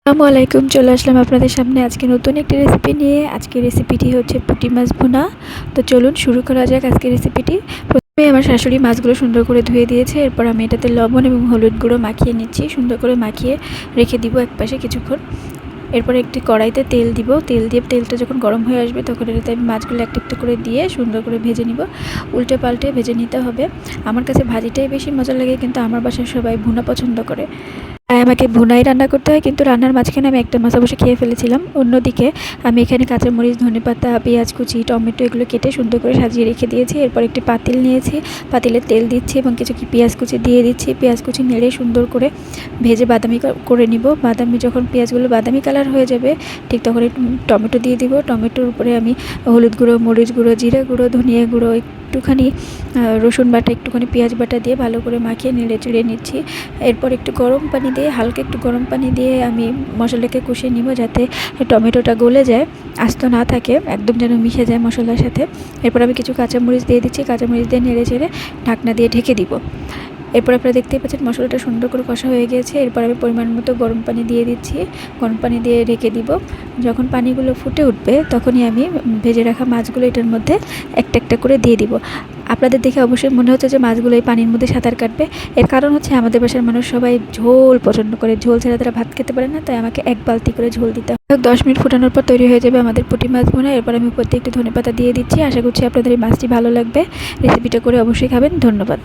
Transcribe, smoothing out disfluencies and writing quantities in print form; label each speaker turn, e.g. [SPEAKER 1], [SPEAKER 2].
[SPEAKER 1] আসসালামু আলাইকুম। চলে আসলাম আপনাদের সামনে আজকে নতুন একটি রেসিপি নিয়ে। আজকের রেসিপিটি হচ্ছে পুঁটি মাছ ভুনা। তো চলুন শুরু করা যাক আজকের রেসিপিটি। প্রথমে আমার শাশুড়ি মাছগুলো সুন্দর করে ধুয়ে দিয়েছে। এরপর আমি এটাতে লবণ এবং হলুদ গুঁড়ো মাখিয়ে নিচ্ছি। সুন্দর করে মাখিয়ে রেখে দিব একপাশে কিছুক্ষণ। এরপর একটি কড়াইতে তেল দিব। তেল দিয়ে তেলটা যখন গরম হয়ে আসবে তখন এটাতে আমি মাছগুলো একটা একটা করে দিয়ে সুন্দর করে ভেজে নিব। উল্টে পাল্টে ভেজে নিতে হবে। আমার কাছে ভাজিটাই বেশি মজা লাগে, কিন্তু আমার বাসায় সবাই ভুনা পছন্দ করে। তাই আমাকে ভুনাই রান্না করতে হয়, কিন্তু রান্নার মাঝখানে আমি একটা মাছ অবশ্যই খেয়ে ফেলেছিলাম। অন্যদিকে আমি এখানে কাঁচামরিচ, ধনেপাতা, পেঁয়াজ কুচি, টমেটো এগুলো কেটে সুন্দর করে সাজিয়ে রেখে দিয়েছি। এরপর একটি পাতিল নিয়েছি, পাতিলে তেল দিচ্ছি এবং কিছু পেঁয়াজ কুচি দিয়ে দিচ্ছি। পেঁয়াজ কুচি নেড়ে সুন্দর করে ভেজে বাদামি করে নিব। যখন পেঁয়াজগুলো বাদামি কালার হয়ে যাবে ঠিক তখন একটু টমেটো দিয়ে দিব। টমেটোর উপরে আমি হলুদ গুঁড়ো, মরিচ গুঁড়ো, জিরা গুঁড়ো, ধনিয়া গুঁড়ো, একটুখানি রসুন বাটা, একটুখানি পেঁয়াজ বাটা দিয়ে ভালো করে মাখিয়ে নেড়ে চেড়ে নিচ্ছি। এরপর একটু গরম পানি দিয়ে হালকা একটু গরম পানি দিয়ে আমি মশলাকে কষিয়ে নিব, যাতে টমেটোটা গলে যায়, আস্ত না থাকে, একদম যেন মিশে যায় মশলার সাথে। এরপর আমি কিছু কাঁচামরিচ দিয়ে দিচ্ছি। কাঁচামরিচ দিয়ে নেড়ে চেড়ে ঢাকনা দিয়ে ঢেকে দিব। এরপর আপনারা দেখতেই পাচ্ছেন মশলাটা সুন্দর করে কষা হয়ে গিয়েছে। এরপর আমি পরিমাণ মতো গরম পানি দিয়ে দিচ্ছি। গরম পানি দিয়ে রেখে দিব। যখন পানিগুলো ফুটে উঠবে তখনই আমি ভেজে রাখা মাছগুলো এটার মধ্যে একটা একটা করে দিয়ে দিব। আপনাদের দেখে অবশ্যই মনে হচ্ছে যে মাছগুলো এই পানির মধ্যে সাঁতার কাটবে। এর কারণ হচ্ছে আমাদের বাসার মানুষ সবাই ঝোল পছন্দ করে। ঝোল ছাড়া তারা ভাত খেতে পারে না, তাই আমাকে এক বালতি করে ঝোল দিতে হয়। 10 মিনিট ফুটানোর পর তৈরি হয়ে যাবে আমাদের পুঁটি মাছ ভুনা। এরপর আমি উপর দিয়ে একটু ধনেপাতা দিয়ে দিচ্ছি। আশা করছি আপনাদের এই মাছটি ভালো লাগবে। রেসিপিটা করে অবশ্যই খাবেন। ধন্যবাদ।